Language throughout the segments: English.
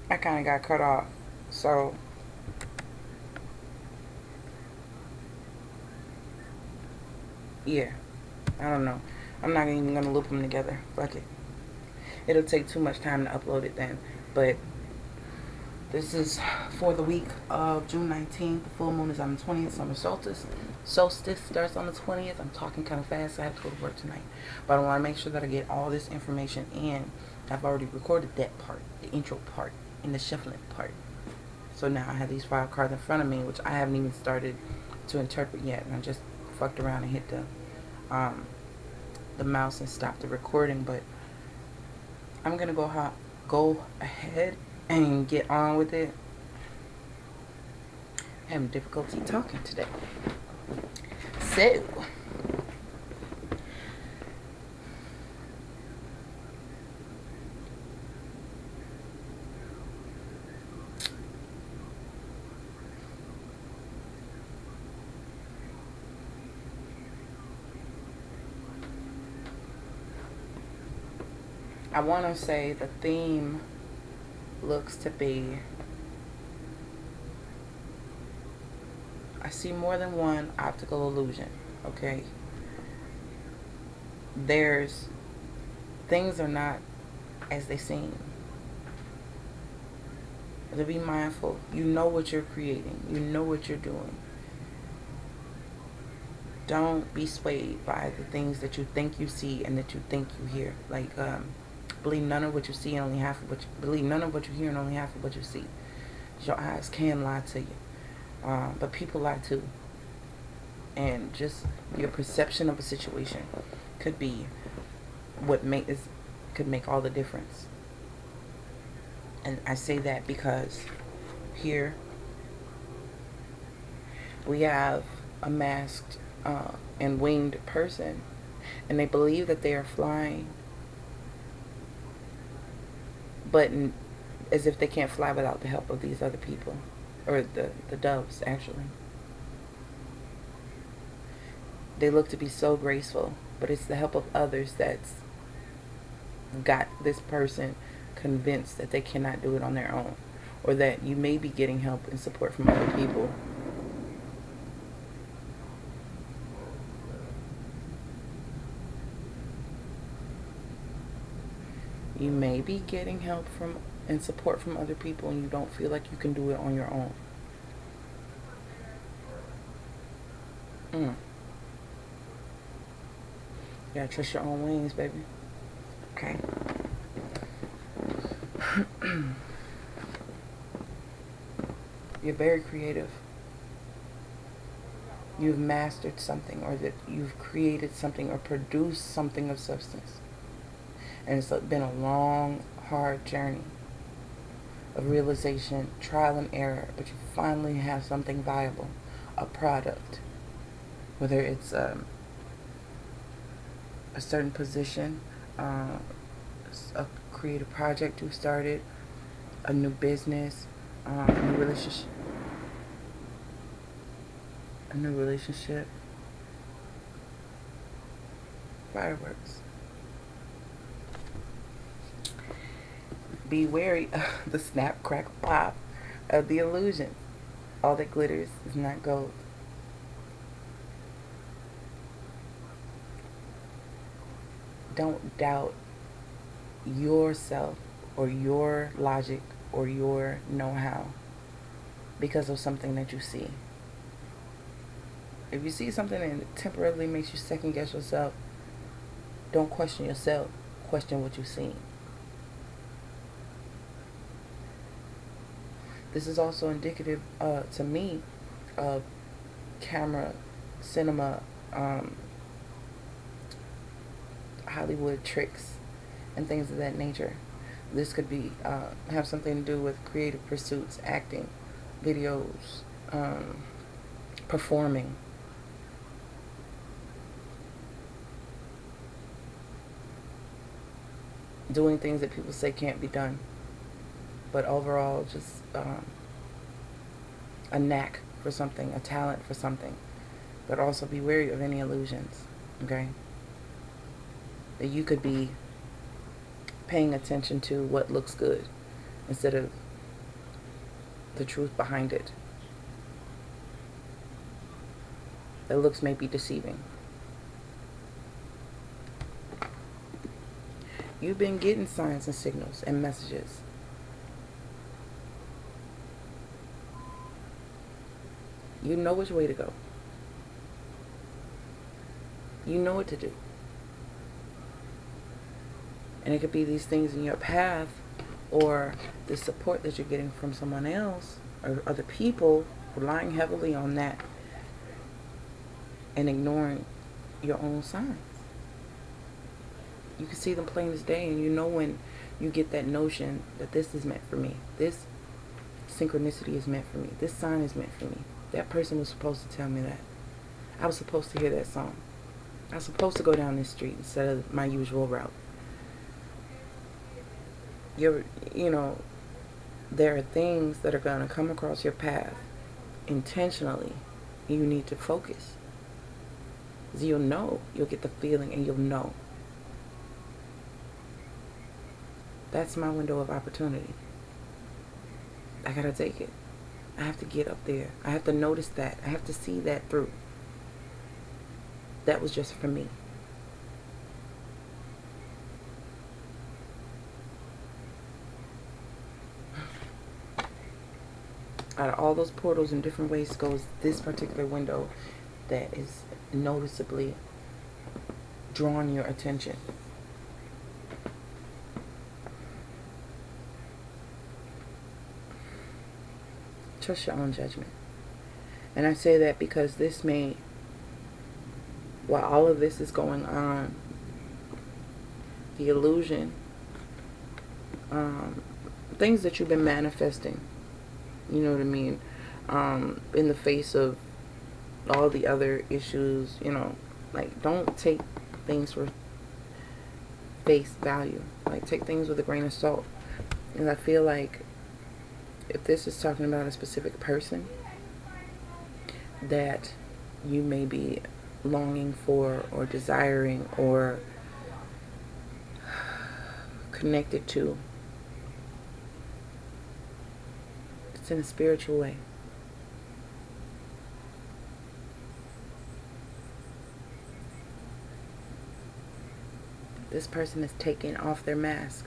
I kind of got cut off. So, yeah. I don't know. I'm not even going to loop them together. Fuck it. It'll take too much time to upload it then. But this is for the week of June 19th. The full moon is on the 20th. Summer solstice. Solstice starts on the 20th. I'm talking kind of fast. I have to go to work tonight. But I want to make sure that I get all this information in. I've already recorded that part, the intro part, and the shuffling part. So now I have these 5 cards in front of me, which I haven't even started to interpret yet. And I just fucked around and hit the mouse and stopped the recording. But I'm going to go ahead and get on with it. I'm having difficulty talking today. So, I want to say the theme looks to be, I see more than one optical illusion, okay? Things are not as they seem. To be mindful, you know what you're creating, you know what you're doing. Don't be swayed by the things that you think you see and that you think you hear. Like, believe none of what you see and only half of what you believe. None of what you hear and only half of what you see. Your eyes can lie to you, but people lie too. And just your perception of a situation could be could make all the difference. And I say that because here we have a masked and winged person, and they believe that they are flying, but as if they can't fly without the help of these other people, or the doves actually. They look to be so graceful, but it's the help of others that's got this person convinced that they cannot do it on their own, or that you may be getting help and support from other people. You may be getting help from and support from other people, and you don't feel like you can do it on your own. You gotta trust your own wings, baby. Okay. You're very creative. You've mastered something, or that you've created something or produced something of substance. And it's been a long, hard journey of realization, trial and error, but you finally have something viable, a product. Whether it's a certain position, a creative project you started, a new business, a new relationship, fireworks. Be wary of the snap, crack, pop of the illusion. All that glitters is not gold. Don't doubt yourself or your logic or your know-how because of something that you see. If you see something and it temporarily makes you second guess yourself, don't question yourself. Question what you see. This is also indicative to me of camera, cinema, Hollywood tricks and things of that nature. This could be have something to do with creative pursuits, acting, videos, performing. Doing things that people say can't be done. But overall, just a knack for something, a talent for something. But also be wary of any illusions, okay? That you could be paying attention to what looks good instead of the truth behind it. The looks may be deceiving. You've been getting signs and signals and messages. You know which way to go. You know what to do. And it could be these things in your path, or the support that you're getting from someone else or other people, relying heavily on that and ignoring your own signs. You can see them plain as day, and you know when you get that notion that this is meant for me. This synchronicity is meant for me. This sign is meant for me. That person was supposed to tell me that. I was supposed to hear that song. I was supposed to go down this street instead of my usual route. You know, there are things that are going to come across your path intentionally. You need to focus. You'll know. You'll get the feeling and you'll know. That's my window of opportunity. I gotta take it. I have to get up there. I have to notice that. I have to see that through. That was just for me. Out of all those portals in different ways goes this particular window that is noticeably drawing your attention. Trust your own judgment. And I say that because this may, while all of this is going on, the illusion, things that you've been manifesting, you know what I mean, in the face of all the other issues, you know, like, don't take things for face value. Like, take things with a grain of salt. And I feel like if this is talking about a specific person that you may be longing for or desiring or connected to, it's in a spiritual way. This person is taking off their mask.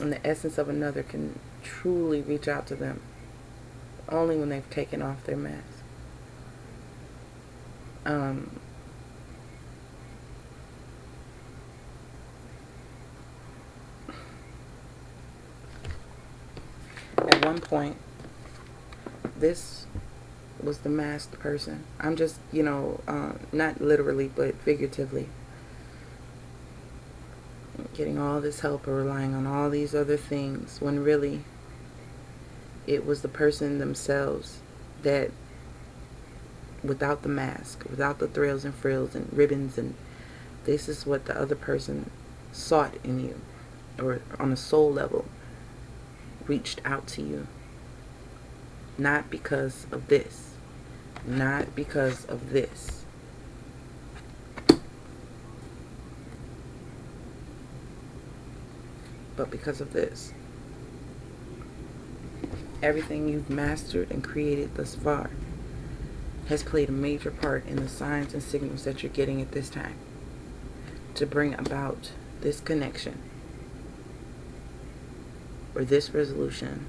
And the essence of another can truly reach out to them only when they've taken off their mask. At one point, this was the masked person. I'm just, you know, not literally, but figuratively, getting all this help or relying on all these other things, when really it was the person themselves that, without the mask, without the thrills and frills and ribbons, and this is what the other person sought in you, or on a soul level reached out to you. Not because of this, not because of this, but because of this. Everything you've mastered and created thus far has played a major part in the signs and signals that you're getting at this time to bring about this connection or this resolution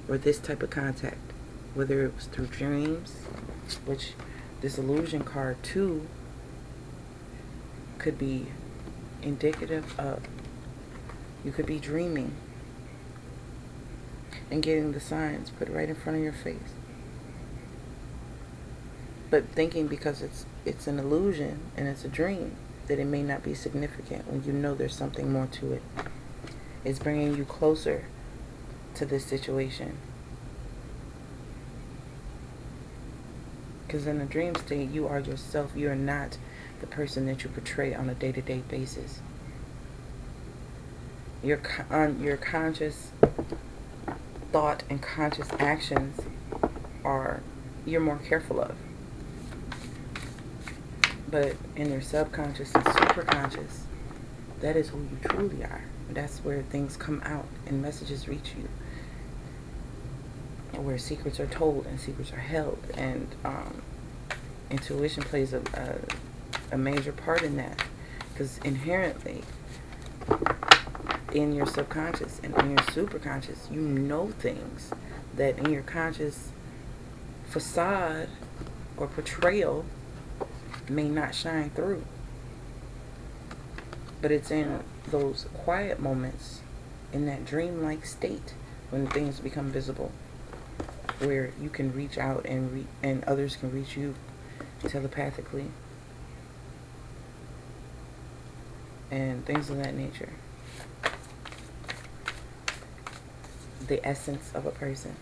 or this type of contact, whether it was through dreams, which this illusion card too could be indicative of. You could be dreaming and getting the signs put right in front of your face, but thinking because it's an illusion and it's a dream that it may not be significant, when you know there's something more to it. It's bringing you closer to this situation, because in a dream state you are yourself. You are not the person that you portray on a day-to-day basis. Your conscious thought and conscious actions you're more careful of. But in your subconscious and superconscious, that is who you truly are. That's where things come out and messages reach you, where secrets are told and secrets are held, and intuition plays a major part in that, because inherently in your subconscious and in your superconscious, you know things that in your conscious facade or portrayal may not shine through. But it's in those quiet moments, in that dreamlike state, when things become visible, where you can reach out and others can reach you telepathically and things of that nature. The essence of a person,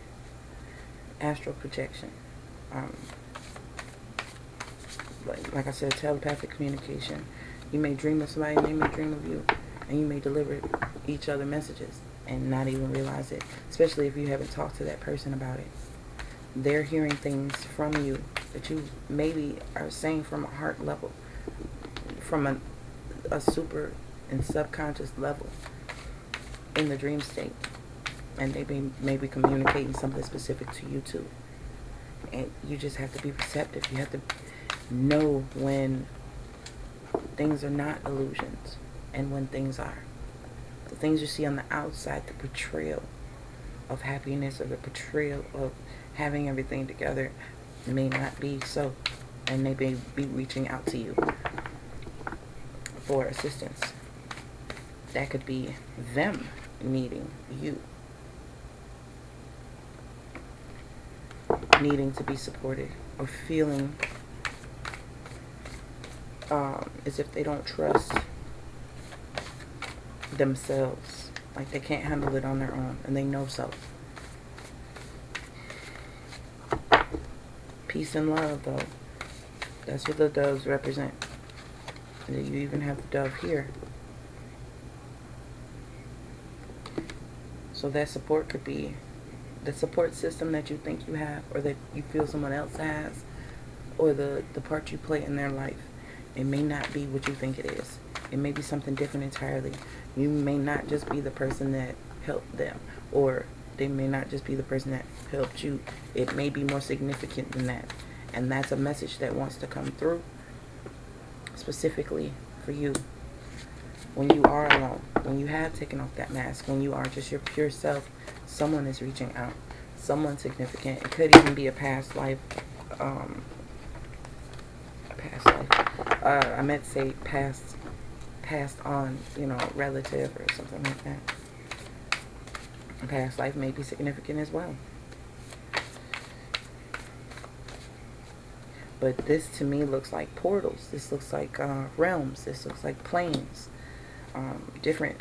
astral projection, like I said, telepathic communication. You may dream of somebody and they may dream of you, and you may deliver each other messages and not even realize it, especially if you haven't talked to that person about it. They're hearing things from you that you maybe are saying from a heart level, from a super and subconscious level in the dream state, and they may be communicating something specific to you too. And you just have to be receptive. You have to know when things are not illusions and when things are. The things you see on the outside, the portrayal of happiness or the portrayal of having everything together, may not be so, and they may be reaching out to you for assistance. That could be them needing you, needing to be supported, or feeling as if they don't trust themselves, like they can't handle it on their own, and they know so. Peace and love, though, that's what the doves represent. And you even have the dove here. So that support could be the support system that you think you have, or that you feel someone else has, or the part you play in their life. It may not be what you think it is. It may be something different entirely. You may not just be the person that helped them, or they may not just be the person that helped you. It may be more significant than that. And that's a message that wants to come through specifically for you. When you are alone, when you have taken off that mask, when you are just your pure self, someone is reaching out. Someone significant. It could even be a past life. I meant to say passed on, relative or something like that. A past life may be significant as well. But this to me looks like portals. This looks like realms. This looks like planes. Different,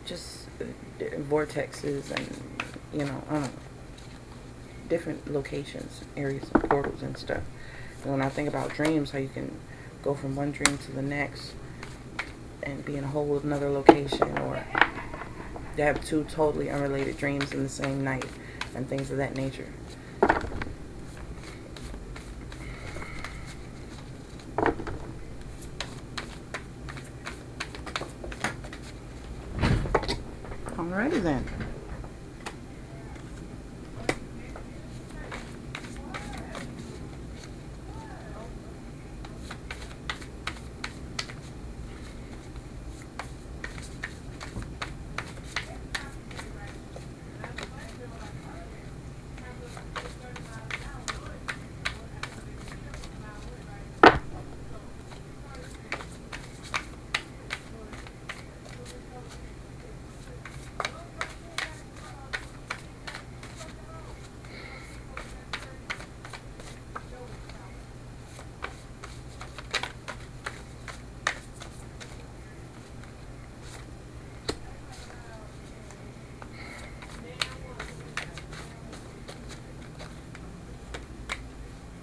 just vortexes and, I don't know, different locations, areas and portals and stuff. And when I think about dreams, how you can go from one dream to the next and be in a whole another location, or they have two totally unrelated dreams in the same night and things of that nature. Alrighty then.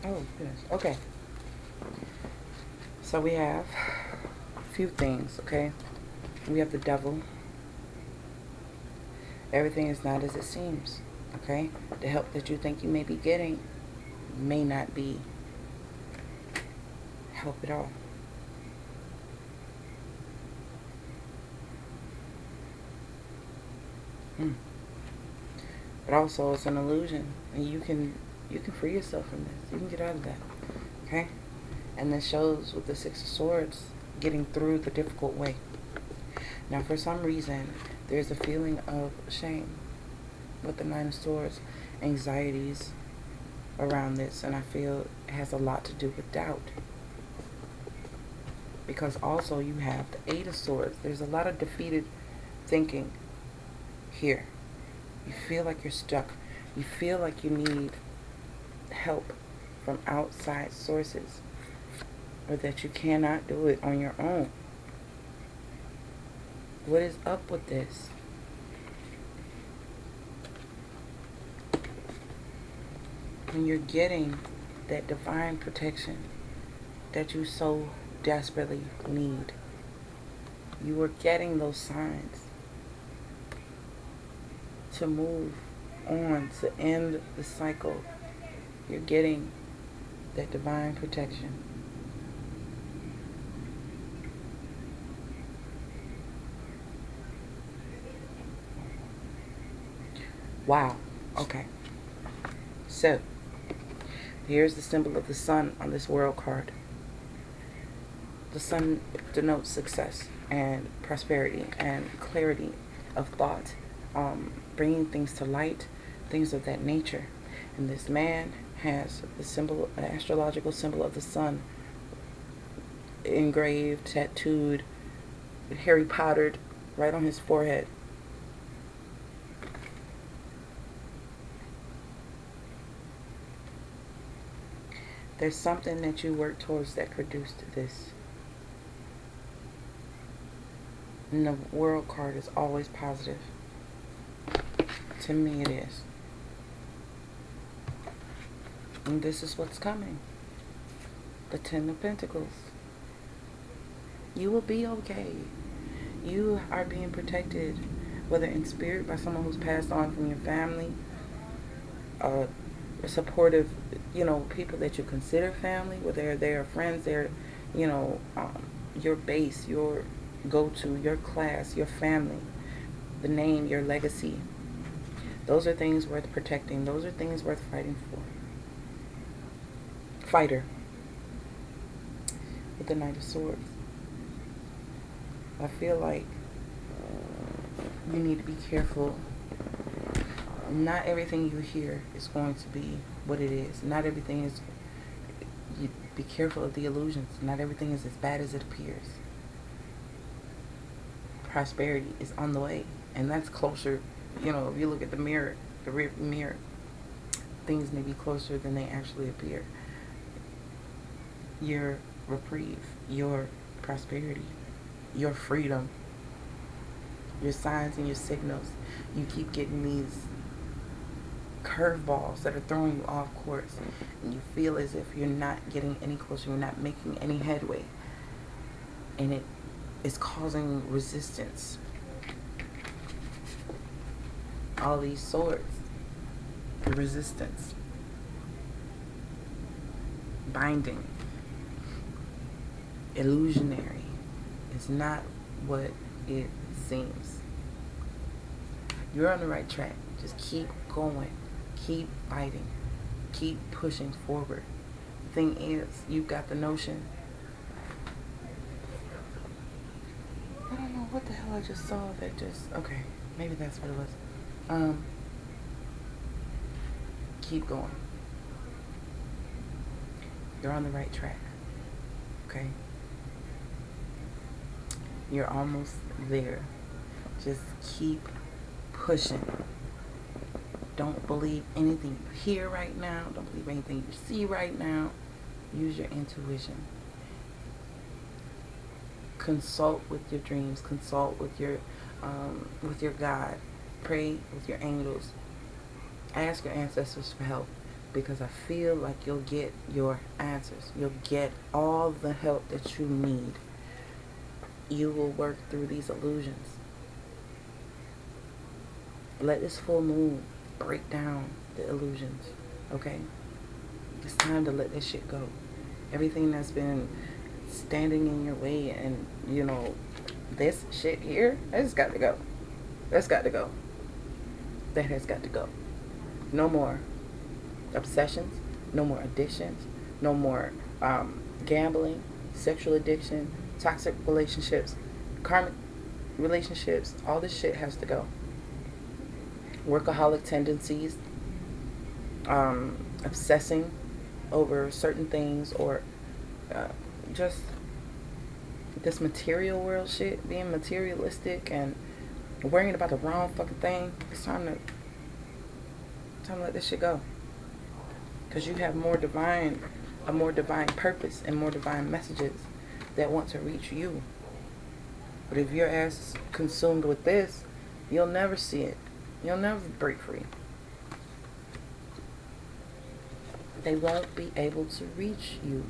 Oh, goodness. Okay. So we have a few things, okay? We have the devil. Everything is not as it seems, okay? The help that you think you may be getting may not be help at all. Mm. But also, it's an illusion, and you can free yourself from this. You can get out of that, okay? And this shows with the Six of Swords, getting through the difficult way. Now, for some reason, there's a feeling of shame with the Nine of Swords, anxieties around this, and I feel it has a lot to do with doubt. Because also you have the Eight of Swords. There's a lot of defeated thinking here. You feel like you're stuck. You feel like you need help from outside sources, or that you cannot do it on your own. What is up with this? When you're getting that divine protection that you so desperately need, you are getting those signs to move on, to end the cycle. You're getting that divine protection. Wow. Okay. So, here's the symbol of the sun on this world card. The sun denotes success and prosperity and clarity of thought, bringing things to light, things of that nature. And this man has the symbol, an astrological symbol of the sun, engraved, tattooed, Harry Pottered right on his forehead. There's something that you work towards that produced this. And the world card is always positive. To me it is. And this is what's coming. The Ten of Pentacles. You will be okay. You are being protected, whether in spirit by someone who's passed on from your family, supportive, people that you consider family, whether they're friends, they're, your base, your go-to, your class, your family, the name, your legacy. Those are things worth protecting. Those are things worth fighting for. Fighter. With the Knight of Swords. I feel like you need to be careful. Not everything you hear is going to be what it is. Not everything is... You be careful of the illusions. Not everything is as bad as it appears. Prosperity is on the way. And that's closer. If you look at the mirror, the rear mirror, things may be closer than they actually appear. Your reprieve, your prosperity, your freedom, your signs and your signals. You keep getting these curveballs that are throwing you off course, and you feel as if you're not getting any closer, you're not making any headway, and it is causing resistance. All these swords, resistance, binding, illusionary. It's not what it seems. You're on the right track. Just keep going. Keep fighting. Keep pushing forward. The thing is, you've got the notion. I don't know what the hell I just saw that just... Okay, maybe that's what it was. Keep going. You're on the right track. Okay? You're almost there. Just keep pushing. Don't believe anything you hear right now. Don't believe anything you see right now. Use your intuition. Consult with your dreams. Consult with your God. Pray with your angels. Ask your ancestors for help, because I feel like you'll get your answers. You'll get all the help that you need. You will work through these illusions. Let this full moon break down the illusions, okay? It's time to let this shit go. Everything that's been standing in your way, and this shit here, that's got to go. That's got to go. That has got to go. No more obsessions, no more addictions, no more gambling, sexual addiction, toxic relationships, karmic relationships. All this shit has to go. Workaholic tendencies, obsessing over certain things, or just this material world shit, being materialistic and worrying about the wrong fucking thing. It's time to let this shit go. Because you have a more divine purpose and more divine messages that want to reach you. But if your ass is consumed with this, you'll never see it. You'll never break free. They won't be able to reach you.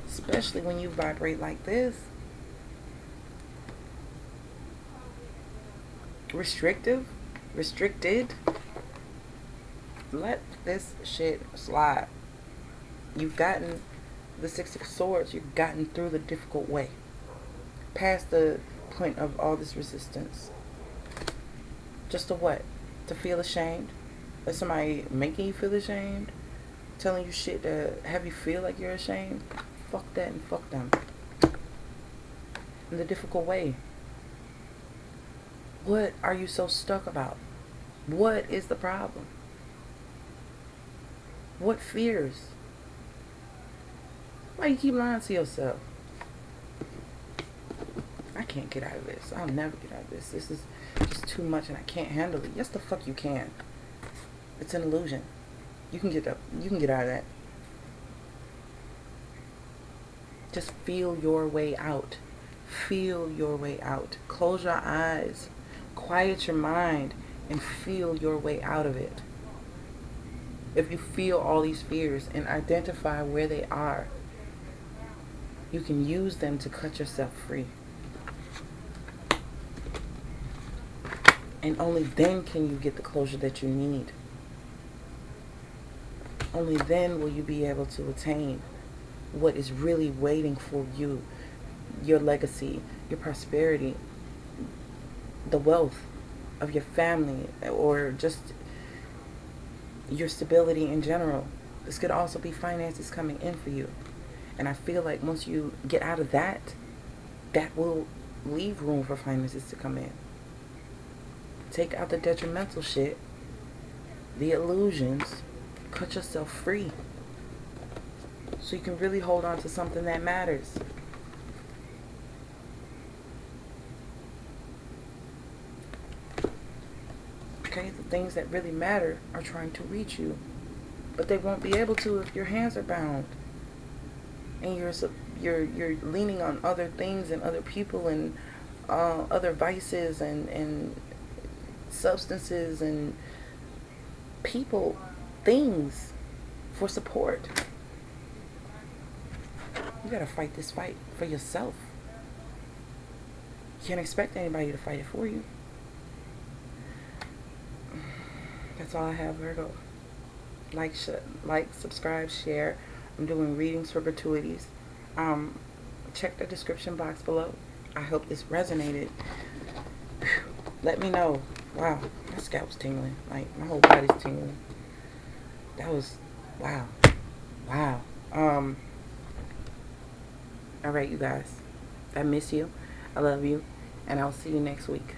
Especially when you vibrate like this. Restricted. Let this shit slide. You've gotten the Six of Swords. You've gotten through the difficult way. Past the point of all this resistance. Just to what? To feel ashamed? Is somebody making you feel ashamed? Telling you shit to have you feel like you're ashamed? Fuck that and fuck them. In the difficult way. What are you so stuck about? What is the problem? What fears? Why you keep lying to yourself? I can't get out of this. I'll never get out of this. This is just too much and I can't handle it. Yes, the fuck you can. It's an illusion. You can get up. You can get out of that. Just feel your way out. Feel your way out. Close your eyes. Quiet your mind and feel your way out of it. If you feel all these fears and identify where they are, you can use them to cut yourself free. And only then can you get the closure that you need. Only then will you be able to attain what is really waiting for you. Your legacy, your prosperity, the wealth of your family, or just your stability in general. This could also be finances coming in for you. And I feel like once you get out of that, that will leave room for finances to come in. Take out the detrimental shit, the illusions, cut yourself free. So you can really hold on to something that matters. Okay, the things that really matter are trying to reach you. But they won't be able to if your hands are bound. And you're leaning on other things and other people and other vices and substances and people, things for support. You gotta fight this fight for yourself. You can't expect anybody to fight it for you. That's all I have, Virgo. Like, subscribe, share. I'm doing readings for gratuities. Check the description box below. I hope this resonated. Let me know. Wow, my scalp's tingling. Like, my whole body's tingling. That was, wow. Wow. Alright, you guys. I miss you. I love you. And I'll see you next week.